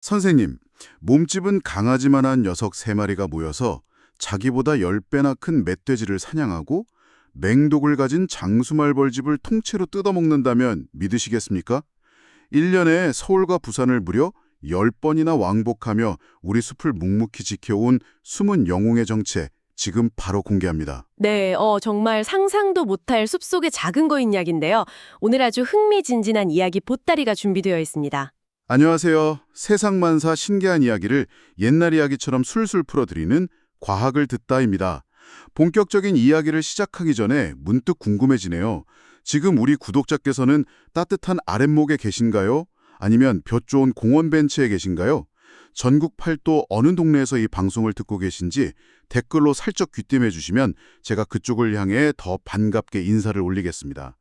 선생님, 몸집은 강아지만한 녀석 3마리가 모여서 자기보다 10배나 큰 멧돼지를 사냥하고 맹독을 가진 장수말벌집을 통째로 뜯어먹는다면 믿으시겠습니까? 1년에 서울과 부산을 무려 10번이나 왕복하며 우리 숲을 묵묵히 지켜온 숨은 영웅의 정체, 지금 바로 공개합니다. 네, 정말 상상도 못할 숲속의 작은 거인 이야기인데요. 오늘 아주 흥미진진한 이야기 보따리가 준비되어 있습니다. 안녕하세요. 세상만사 신기한 이야기를 옛날 이야기처럼 술술 풀어드리는 과학을 듣다입니다. 본격적인 이야기를 시작하기 전에 문득 궁금해지네요. 지금 우리 구독자께서는 따뜻한 아랫목에 계신가요? 아니면 볕 좋은 공원 벤치에 계신가요? 전국 팔도 어느 동네에서 이 방송을 듣고 계신지 댓글로 살짝 귀띔해 주시면 제가 그쪽을 향해 더 반갑게 인사를 올리겠습니다.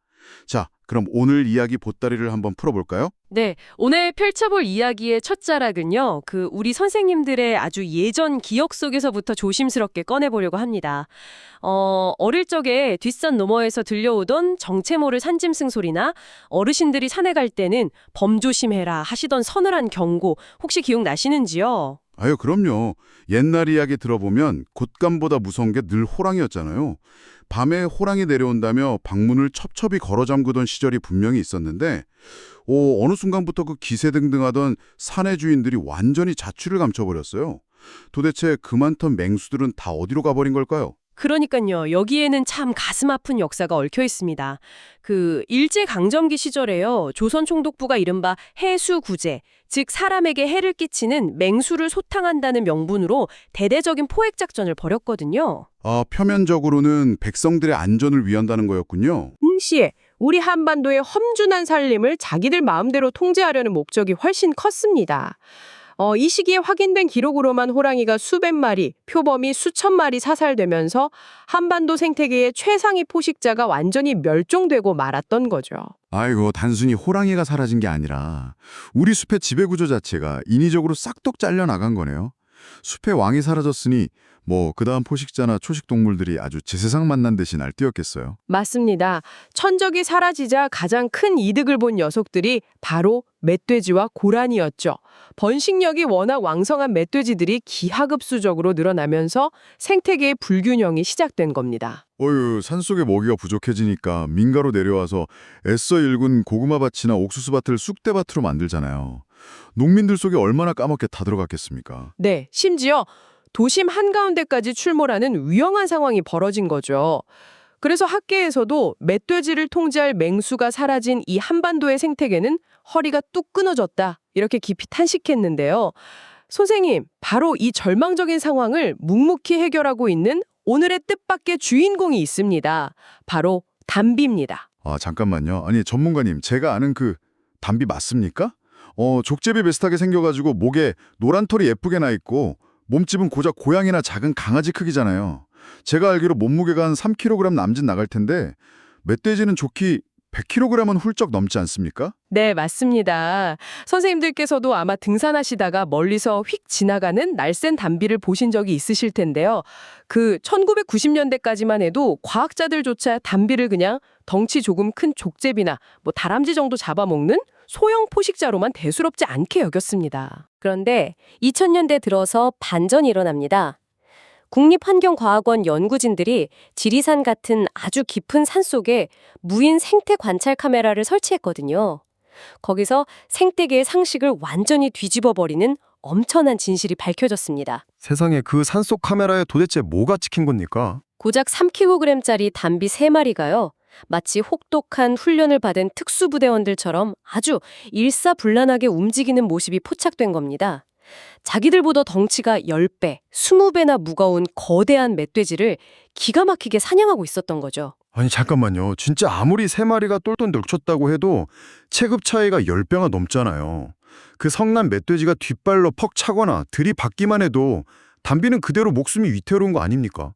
자, 그럼 오늘 이야기 보따리를 한번 풀어볼까요? 네, 오늘 펼쳐볼 이야기의 첫 자락은요. 우리 선생님들의 아주 예전 기억 속에서부터 조심스럽게 꺼내보려고 합니다. 어릴 적에 뒷산 너머에서 들려오던 정체 모를 산짐승 소리나 어르신들이 산에 갈 때는 범조심해라 하시던 서늘한 경고 혹시 기억나시는지요? 아유, 그럼요. 옛날 이야기 들어보면 곶감보다 무서운 게 늘 호랑이였잖아요. 밤에 호랑이 내려온다며 방문을 첩첩이 걸어 잠그던 시절이 분명히 있었는데 어느 순간부터 그 기세등등하던 사내 주인들이 완전히 자취를 감춰버렸어요. 도대체 그 많던 맹수들은 다 어디로 가버린 걸까요? 그러니까요. 여기에는 참 가슴 아픈 역사가 얽혀 있습니다. 일제강점기 시절에요. 조선 총독부가 이른바 해수구제, 즉 사람에게 해를 끼치는 맹수를 소탕한다는 명분으로 대대적인 포획 작전을 벌였거든요. 표면적으로는 백성들의 안전을 위한다는 거였군요. 동시에 우리 한반도의 험준한 산림을 자기들 마음대로 통제하려는 목적이 훨씬 컸습니다. 이 시기에 확인된 기록으로만 호랑이가 수백 마리, 표범이 수천 마리 사살되면서 한반도 생태계의 최상위 포식자가 완전히 멸종되고 말았던 거죠. 아이고, 단순히 호랑이가 사라진 게 아니라 우리 숲의 지배구조 자체가 인위적으로 싹둑 잘려나간 거네요. 숲의 왕이 사라졌으니 그 다음 포식자나 초식동물들이 아주 제세상 만난 듯이 날뛰었겠어요. 맞습니다. 천적이 사라지자 가장 큰 이득을 본 녀석들이 바로 멧돼지와 고란이었죠. 번식력이 워낙 왕성한 멧돼지들이 기하급수적으로 늘어나면서 생태계의 불균형이 시작된 겁니다. 산속에 먹이가 부족해지니까 민가로 내려와서 애써 일군 고구마밭이나 옥수수밭을 쑥대밭으로 만들잖아요. 농민들 속에 얼마나 까맣게 타들어갔겠습니까? 네, 심지어 도심 한가운데까지 출몰하는 위험한 상황이 벌어진 거죠. 그래서 학계에서도 멧돼지를 통제할 맹수가 사라진 이 한반도의 생태계는 허리가 뚝 끊어졌다, 이렇게 깊이 탄식했는데요. 선생님, 바로 이 절망적인 상황을 묵묵히 해결하고 있는 오늘의 뜻밖의 주인공이 있습니다. 바로 담비입니다. 잠깐만요. 아니, 전문가님, 제가 아는 그 담비 맞습니까? 족제비 비슷하게 생겨가지고 목에 노란 털이 예쁘게 나 있고 몸집은 고작 고양이나 작은 강아지 크기잖아요. 제가 알기로 몸무게가 한 3kg 남짓 나갈 텐데 멧돼지는 좋기 100kg은 훌쩍 넘지 않습니까? 네, 맞습니다. 선생님들께서도 아마 등산하시다가 멀리서 휙 지나가는 날쌘 담비를 보신 적이 있으실 텐데요. 1990년대까지만 해도 과학자들조차 담비를 그냥 덩치 조금 큰 족제비나 다람쥐 정도 잡아먹는 소형 포식자로만 대수롭지 않게 여겼습니다. 그런데 2000년대 들어서 반전이 일어납니다. 국립환경과학원 연구진들이 지리산 같은 아주 깊은 산속에 무인 생태 관찰 카메라를 설치했거든요. 거기서 생태계의 상식을 완전히 뒤집어버리는 엄청난 진실이 밝혀졌습니다. 세상에, 그 산속 카메라에 도대체 뭐가 찍힌 겁니까? 고작 3kg짜리 담비 3마리가요. 마치 혹독한 훈련을 받은 특수부대원들처럼 아주 일사불란하게 움직이는 모습이 포착된 겁니다. 자기들보다 덩치가 10배, 20배나 무거운 거대한 멧돼지를 기가 막히게 사냥하고 있었던 거죠. 아니, 잠깐만요. 진짜 아무리 3마리가 똘똘 늙혔다고 해도 체급 차이가 10배가 넘잖아요. 그 성난 멧돼지가 뒷발로 퍽 차거나 들이받기만 해도 담비는 그대로 목숨이 위태로운 거 아닙니까?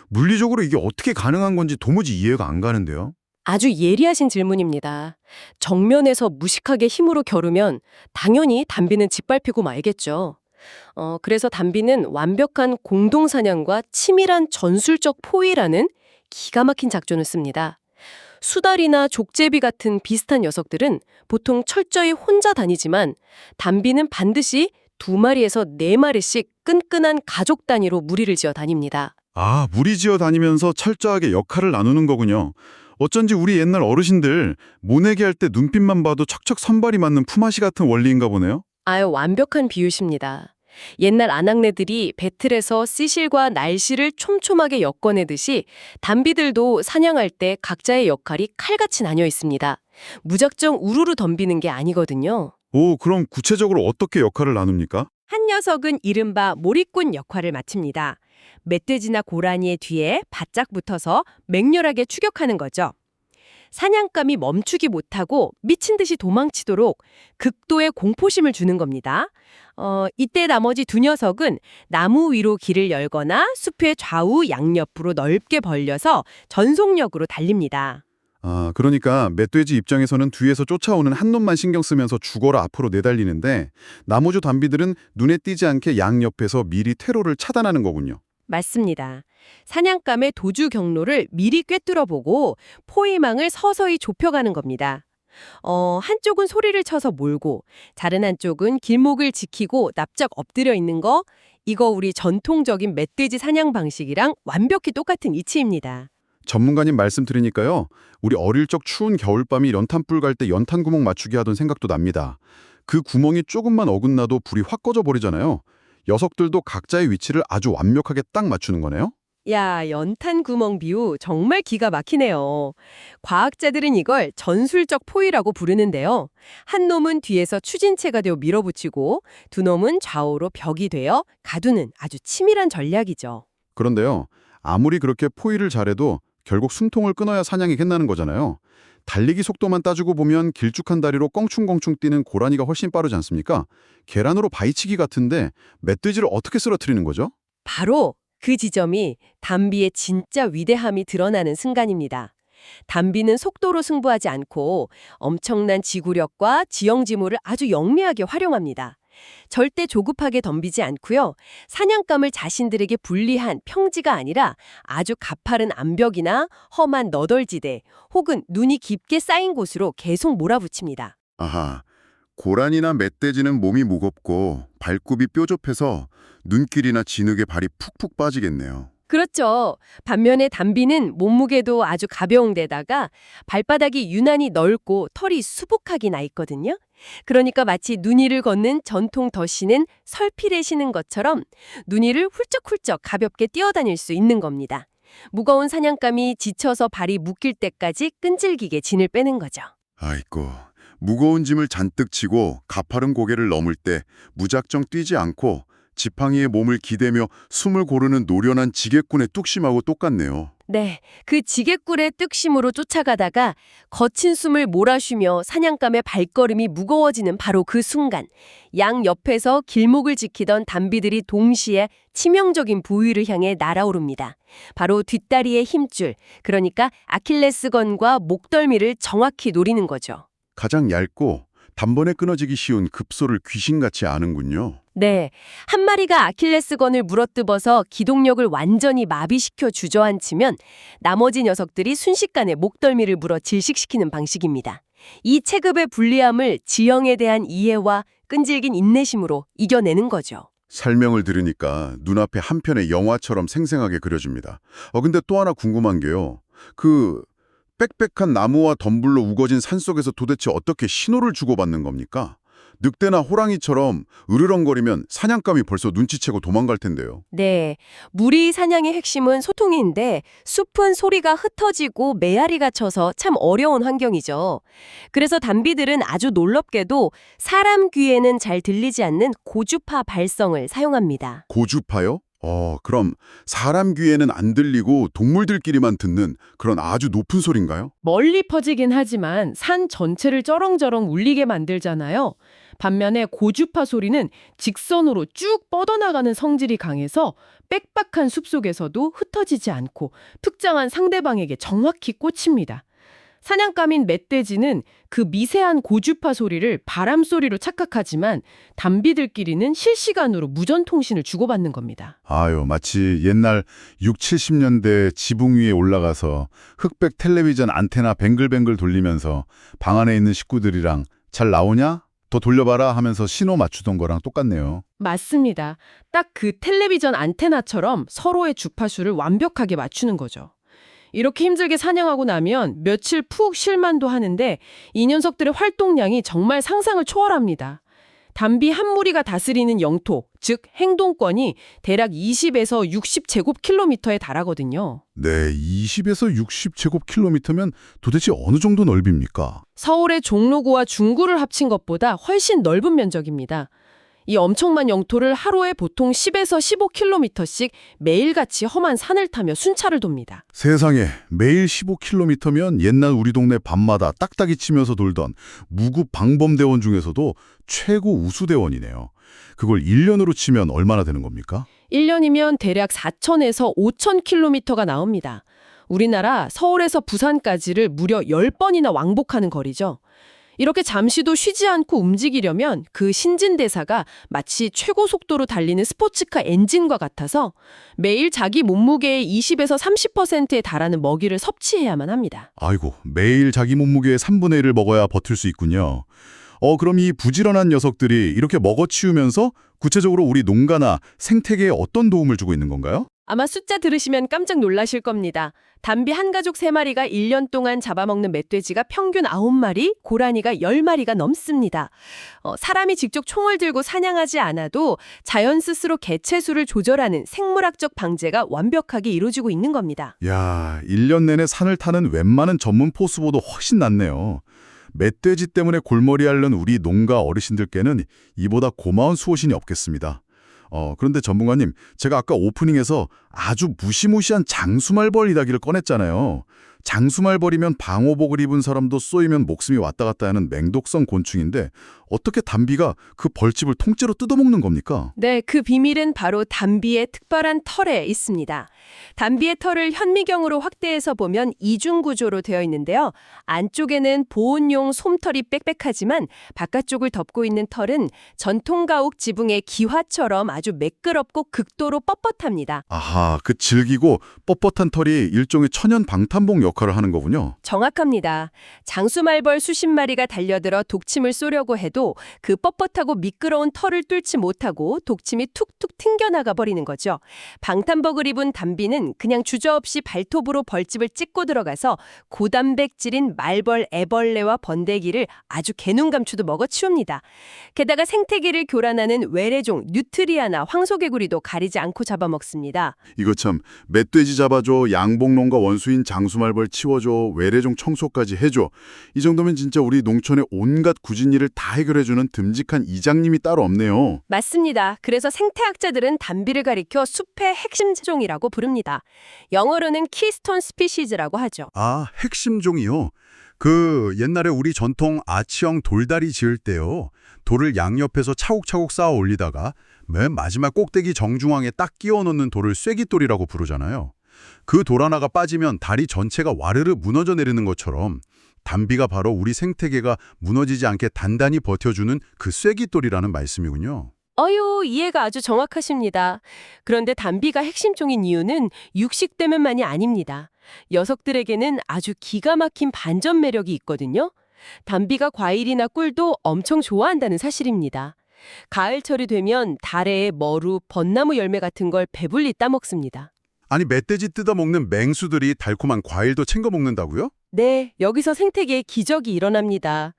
물리적으로 이게 어떻게 가능한 건지 도무지 이해가 안 가는데요. 아주 예리하신 질문입니다. 정면에서 무식하게 힘으로 겨루면 당연히 담비는 짓밟히고 말겠죠. 그래서 담비는 완벽한 공동사냥과 치밀한 전술적 포위라는 기가 막힌 작전을 씁니다. 수달이나 족제비 같은 비슷한 녀석들은 보통 철저히 혼자 다니지만 담비는 반드시 2마리에서 4마리씩 끈끈한 가족 단위로 무리를 지어 다닙니다. 아, 무리지어 다니면서 철저하게 역할을 나누는 거군요. 어쩐지 우리 옛날 어르신들 모내기 할 때 눈빛만 봐도 척척 선발이 맞는 품앗이 같은 원리인가 보네요. 아유, 완벽한 비유십니다. 옛날 아낙네들이 배틀에서 씨실과 날씨를 촘촘하게 엮어내듯이 담비들도 사냥할 때 각자의 역할이 칼같이 나뉘어 있습니다. 무작정 우르르 덤비는 게 아니거든요. 오, 그럼 구체적으로 어떻게 역할을 나눕니까? 한 녀석은 이른바 몰입꾼 역할을 맡습니다. 멧돼지나 고라니의 뒤에 바짝 붙어서 맹렬하게 추격하는 거죠. 사냥감이 멈추지 못하고 미친 듯이 도망치도록 극도의 공포심을 주는 겁니다. 이때 나머지 2녀석은 나무 위로 길을 열거나 숲의 좌우 양옆으로 넓게 벌려서 전속력으로 달립니다. 아, 그러니까 멧돼지 입장에서는 뒤에서 쫓아오는 한 놈만 신경 쓰면서 죽어라 앞으로 내달리는데 나머지 담비들은 눈에 띄지 않게 양옆에서 미리 퇴로를 차단하는 거군요. 맞습니다. 사냥감의 도주 경로를 미리 꿰뚫어보고 포위망을 서서히 좁혀가는 겁니다. 한쪽은 소리를 쳐서 몰고 다른 한쪽은 길목을 지키고 납작 엎드려 있는 거, 이거 우리 전통적인 멧돼지 사냥 방식이랑 완벽히 똑같은 이치입니다. 전문가님 말씀 들으니까요. 우리 어릴 적 추운 겨울밤이 연탄불 갈 때 연탄 구멍 맞추기 하던 생각도 납니다. 그 구멍이 조금만 어긋나도 불이 확 꺼져 버리잖아요. 녀석들도 각자의 위치를 아주 완벽하게 딱 맞추는 거네요. 야, 연탄 구멍 비유 정말 기가 막히네요. 과학자들은 이걸 전술적 포위라고 부르는데요. 한 놈은 뒤에서 추진체가 되어 밀어붙이고 두 놈은 좌우로 벽이 되어 가두는 아주 치밀한 전략이죠. 그런데요. 아무리 그렇게 포위를 잘해도 결국 숨통을 끊어야 사냥이 끝나는 거잖아요. 달리기 속도만 따지고 보면 길쭉한 다리로 껑충껑충 뛰는 고라니가 훨씬 빠르지 않습니까? 계란으로 바위치기 같은데 멧돼지를 어떻게 쓰러뜨리는 거죠? 바로 그 지점이 담비의 진짜 위대함이 드러나는 순간입니다. 담비는 속도로 승부하지 않고 엄청난 지구력과 지형지물을 아주 영리하게 활용합니다. 절대 조급하게 덤비지 않고요. 사냥감을 자신들에게 불리한 평지가 아니라 아주 가파른 암벽이나 험한 너덜지대 혹은 눈이 깊게 쌓인 곳으로 계속 몰아붙입니다. 아하, 고라니나 멧돼지는 몸이 무겁고 발굽이 뾰족해서 눈길이나 진흙에 발이 푹푹 빠지겠네요. 그렇죠. 반면에 담비는 몸무게도 아주 가벼운 데다가 발바닥이 유난히 넓고 털이 수북하게 나 있거든요. 그러니까 마치 눈이를 걷는 전통 덧신은 설필에 신은 것처럼 눈이를 훌쩍훌쩍 가볍게 뛰어다닐 수 있는 겁니다. 무거운 사냥감이 지쳐서 발이 묶일 때까지 끈질기게 진을 빼는 거죠. 아이고, 무거운 짐을 잔뜩 치고 가파른 고개를 넘을 때 무작정 뛰지 않고 지팡이에 몸을 기대며 숨을 고르는 노련한 지게꾼의 뚝심하고 똑같네요. 네, 그 지게꿀의 뚝심으로 쫓아가다가 거친 숨을 몰아쉬며 사냥감의 발걸음이 무거워지는 바로 그 순간, 양 옆에서 길목을 지키던 담비들이 동시에 치명적인 부위를 향해 날아오릅니다. 바로 뒷다리의 힘줄, 그러니까 아킬레스건과 목덜미를 정확히 노리는 거죠. 가장 얇고 단번에 끊어지기 쉬운 급소를 귀신같이 아는군요. 네, 한 마리가 아킬레스건을 물어뜯어서 기동력을 완전히 마비시켜 주저앉히면 나머지 녀석들이 순식간에 목덜미를 물어 질식시키는 방식입니다. 이 체급의 불리함을 지형에 대한 이해와 끈질긴 인내심으로 이겨내는 거죠. 설명을 들으니까 눈앞에 한 편의 영화처럼 생생하게 그려집니다. 근데 또 하나 궁금한 게요. 그 빽빽한 나무와 덤불로 우거진 산속에서 도대체 어떻게 신호를 주고받는 겁니까? 늑대나 호랑이처럼 으르렁거리면 사냥감이 벌써 눈치채고 도망갈 텐데요. 네, 무리 사냥의 핵심은 소통인데 숲은 소리가 흩어지고 메아리가 쳐서 참 어려운 환경이죠. 그래서 담비들은 아주 놀랍게도 사람 귀에는 잘 들리지 않는 고주파 발성을 사용합니다. 고주파요? 그럼 사람 귀에는 안 들리고 동물들끼리만 듣는 그런 아주 높은 소리인가요? 멀리 퍼지긴 하지만 산 전체를 쩌렁쩌렁 울리게 만들잖아요. 반면에 고주파 소리는 직선으로 쭉 뻗어나가는 성질이 강해서 빽빽한 숲속에서도 흩어지지 않고 특정한 상대방에게 정확히 꽂힙니다. 사냥감인 멧돼지는 그 미세한 고주파 소리를 바람 소리로 착각하지만 담비들끼리는 실시간으로 무전통신을 주고받는 겁니다. 아유, 마치 옛날 6, 70년대 지붕 위에 올라가서 흑백 텔레비전 안테나 뱅글뱅글 돌리면서 방 안에 있는 식구들이랑 잘 나오냐? 더 돌려봐라 하면서 신호 맞추던 거랑 똑같네요. 맞습니다. 딱 그 텔레비전 안테나처럼 서로의 주파수를 완벽하게 맞추는 거죠. 이렇게 힘들게 사냥하고 나면 며칠 푹 쉴만도 하는데 이 녀석들의 활동량이 정말 상상을 초월합니다. 담비 한 무리가 다스리는 영토, 즉 행동권이 대략 20에서 60제곱킬로미터에 달하거든요. 네, 20에서 60제곱킬로미터면 도대체 어느 정도 넓입니까? 서울의 종로구와 중구를 합친 것보다 훨씬 넓은 면적입니다. 이 엄청난 영토를 하루에 보통 10에서 15km씩 매일같이 험한 산을 타며 순찰을 돕니다. 세상에, 매일 15km면 옛날 우리 동네 밤마다 딱딱이 치면서 돌던 무구 방범대원 중에서도 최고 우수대원이네요. 그걸 1년으로 치면 얼마나 되는 겁니까? 1년이면 대략 4,000에서 5,000km가 나옵니다. 우리나라 서울에서 부산까지를 무려 10번이나 왕복하는 거리죠. 이렇게 잠시도 쉬지 않고 움직이려면 그 신진대사가 마치 최고 속도로 달리는 스포츠카 엔진과 같아서 매일 자기 몸무게의 20에서 30%에 달하는 먹이를 섭취해야만 합니다. 아이고, 매일 자기 몸무게의 3분의 1을 먹어야 버틸 수 있군요. 그럼 이 부지런한 녀석들이 이렇게 먹어치우면서 구체적으로 우리 농가나 생태계에 어떤 도움을 주고 있는 건가요? 아마 숫자 들으시면 깜짝 놀라실 겁니다. 담비 한 가족 3마리가 1년 동안 잡아먹는 멧돼지가 평균 9마리, 고라니가 10마리가 넘습니다. 사람이 직접 총을 들고 사냥하지 않아도 자연 스스로 개체수를 조절하는 생물학적 방제가 완벽하게 이루어지고 있는 겁니다. 야, 1년 내내 산을 타는 웬만한 전문 포수보다 훨씬 낫네요. 멧돼지 때문에 골머리 앓는 우리 농가 어르신들께는 이보다 고마운 수호신이 없겠습니다. 그런데 전문가님, 제가 아까 오프닝에서 아주 무시무시한 장수말벌 이야기를 꺼냈잖아요. 장수말벌이면 방호복을 입은 사람도 쏘이면 목숨이 왔다 갔다 하는 맹독성 곤충인데 어떻게 담비가 그 벌집을 통째로 뜯어먹는 겁니까? 네, 그 비밀은 바로 담비의 특별한 털에 있습니다. 담비의 털을 현미경으로 확대해서 보면 이중 구조로 되어 있는데요. 안쪽에는 보온용 솜털이 빽빽하지만 바깥쪽을 덮고 있는 털은 전통 가옥 지붕의 기화처럼 아주 매끄럽고 극도로 뻣뻣합니다. 아하, 그 질기고 뻣뻣한 털이 일종의 천연 방탄복 역할을 하는 거군요. 정확합니다. 장수말벌 수십 마리가 달려들어 독침을 쏘려고 해도 그 뻣뻣하고 미끄러운 털을 뚫지 못하고 독침이 툭툭 튕겨나가 버리는 거죠. 방탄복을 입은 담비는 그냥 주저없이 발톱으로 벌집을 찍고 들어가서 고단백질인 말벌, 애벌레와 번데기를 아주 개눈감추도 먹어치웁니다. 게다가 생태계를 교란하는 외래종 뉴트리아나 황소개구리도 가리지 않고 잡아먹습니다. 이거 참, 멧돼지 잡아줘, 양봉농가 원수인 장수말벌 치워줘, 외래종 청소까지 해줘. 이 정도면 진짜 우리 농촌의 온갖 굳은 일을 다 해결해주는 듬직한 이장님이 따로 없네요. 맞습니다. 그래서 생태학자들은 담비를 가리켜 숲의 핵심 종이라고 부릅니다. 영어로는 키스톤 스피시즈라고 하죠. 아, 핵심 종이요? 옛날에 우리 전통 아치형 돌다리 지을 때요. 돌을 양옆에서 차곡차곡 쌓아 올리다가 맨 마지막 꼭대기 정중앙에 딱 끼워 넣는 돌을 쐐기돌이라고 부르잖아요. 그 돌 하나가 빠지면 다리 전체가 와르르 무너져 내리는 것처럼 담비가 바로 우리 생태계가 무너지지 않게 단단히 버텨주는 그 쐐기돌이라는 말씀이군요. 이해가 아주 정확하십니다. 그런데 담비가 핵심종인 이유는 육식 때문만이 아닙니다. 녀석들에게는 아주 기가 막힌 반전 매력이 있거든요. 담비가 과일이나 꿀도 엄청 좋아한다는 사실입니다. 가을철이 되면 다래의 머루, 벚나무 열매 같은 걸 배불리 따먹습니다. 아니, 멧돼지 뜯어먹는 맹수들이 달콤한 과일도 챙겨 먹는다고요? 네, 여기서 생태계의 기적이 일어납니다.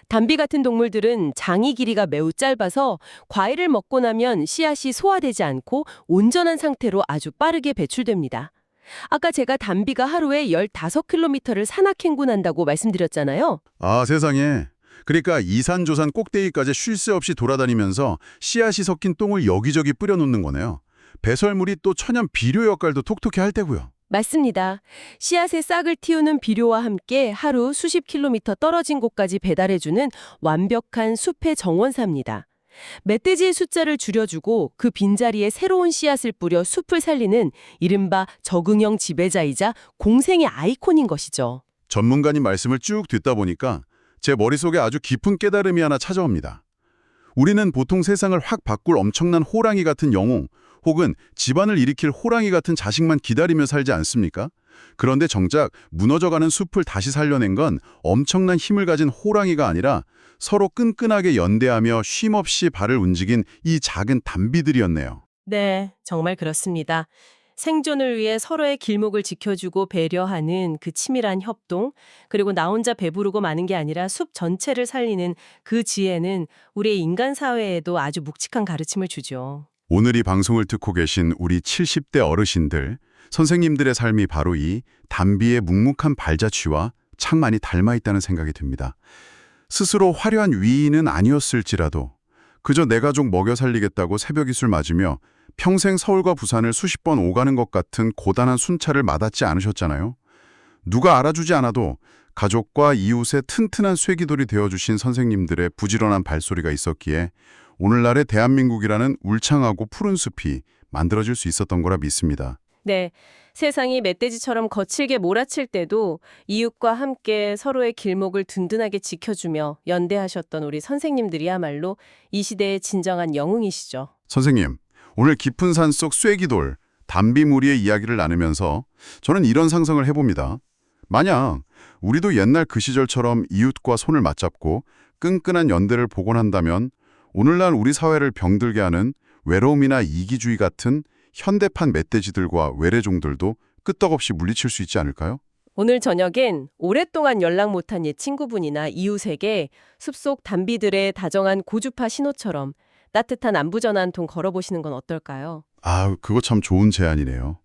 담비 같은 동물들은 장이 길이가 매우 짧아서 과일을 먹고 나면 씨앗이 소화되지 않고 온전한 상태로 아주 빠르게 배출됩니다. 아까 제가 담비가 하루에 15km를 산악행군한다고 말씀드렸잖아요. 아, 세상에. 그러니까 이산조산 꼭대기까지 쉴 새 없이 돌아다니면서 씨앗이 섞인 똥을 여기저기 뿌려놓는 거네요. 배설물이 또 천연 비료 역할도 톡톡히 할 테고요. 맞습니다. 씨앗의 싹을 틔우는 비료와 함께 하루 수십 킬로미터 떨어진 곳까지 배달해주는 완벽한 숲의 정원사입니다. 멧돼지의 숫자를 줄여주고 그 빈자리에 새로운 씨앗을 뿌려 숲을 살리는 이른바 적응형 지배자이자 공생의 아이콘인 것이죠. 전문가님 말씀을 쭉 듣다 보니까 제 머릿속에 아주 깊은 깨달음이 하나 찾아옵니다. 우리는 보통 세상을 확 바꿀 엄청난 호랑이 같은 영웅, 혹은 집안을 일으킬 호랑이 같은 자식만 기다리며 살지 않습니까? 그런데 정작 무너져가는 숲을 다시 살려낸 건 엄청난 힘을 가진 호랑이가 아니라 서로 끈끈하게 연대하며 쉼없이 발을 움직인 이 작은 단비들이었네요. 네, 정말 그렇습니다. 생존을 위해 서로의 길목을 지켜주고 배려하는 그 치밀한 협동, 그리고 나 혼자 배부르고 마는 게 아니라 숲 전체를 살리는 그 지혜는 우리의 인간 사회에도 아주 묵직한 가르침을 주죠. 오늘 이 방송을 듣고 계신 우리 70대 어르신들, 선생님들의 삶이 바로 이 단비의 묵묵한 발자취와 참 많이 닮아 있다는 생각이 듭니다. 스스로 화려한 위인은 아니었을지라도 그저 내 가족 먹여 살리겠다고 새벽 이술 맞으며 평생 서울과 부산을 수십 번 오가는 것 같은 고단한 순찰을 마다하지 않으셨잖아요. 누가 알아주지 않아도 가족과 이웃의 튼튼한 쐐기돌이 되어주신 선생님들의 부지런한 발소리가 있었기에 오늘날의 대한민국이라는 울창하고 푸른 숲이 만들어질 수 있었던 거라 믿습니다. 네, 세상이 멧돼지처럼 거칠게 몰아칠 때도 이웃과 함께 서로의 길목을 든든하게 지켜주며 연대하셨던 우리 선생님들이야말로 이 시대의 진정한 영웅이시죠. 선생님, 오늘 깊은 산속 쐐기돌, 단비무리의 이야기를 나누면서 저는 이런 상상을 해봅니다. 만약 우리도 옛날 그 시절처럼 이웃과 손을 맞잡고 끈끈한 연대를 복원한다면 오늘날 우리 사회를 병들게 하는 외로움이나 이기주의 같은 현대판 멧돼지들과 외래종들도 끄떡없이 물리칠 수 있지 않을까요? 오늘 저녁엔 오랫동안 연락 못한 옛 친구분이나 이웃에게 숲속 단비들의 다정한 고주파 신호처럼 따뜻한 안부전화 한 통 걸어보시는 건 어떨까요? 아, 그거 참 좋은 제안이네요.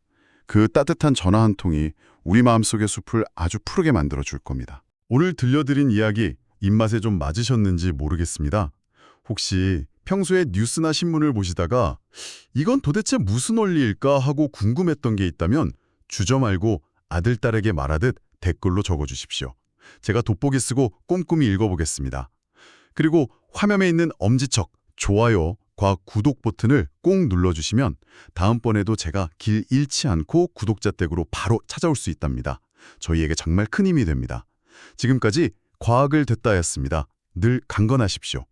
그 따뜻한 전화 한 통이 우리 마음속의 숲을 아주 푸르게 만들어줄 겁니다. 오늘 들려드린 이야기 입맛에 좀 맞으셨는지 모르겠습니다. 혹시 평소에 뉴스나 신문을 보시다가 이건 도대체 무슨 원리일까 하고 궁금했던 게 있다면 주저 말고 아들, 딸에게 말하듯 댓글로 적어주십시오. 제가 돋보기 쓰고 꼼꼼히 읽어보겠습니다. 그리고 화면에 있는 엄지척, 좋아요과 구독 버튼을 꼭 눌러주시면 다음번에도 제가 길 잃지 않고 구독자 댁으로 바로 찾아올 수 있답니다. 저희에게 정말 큰 힘이 됩니다. 지금까지 과학을 듣다였습니다. 늘 강건하십시오.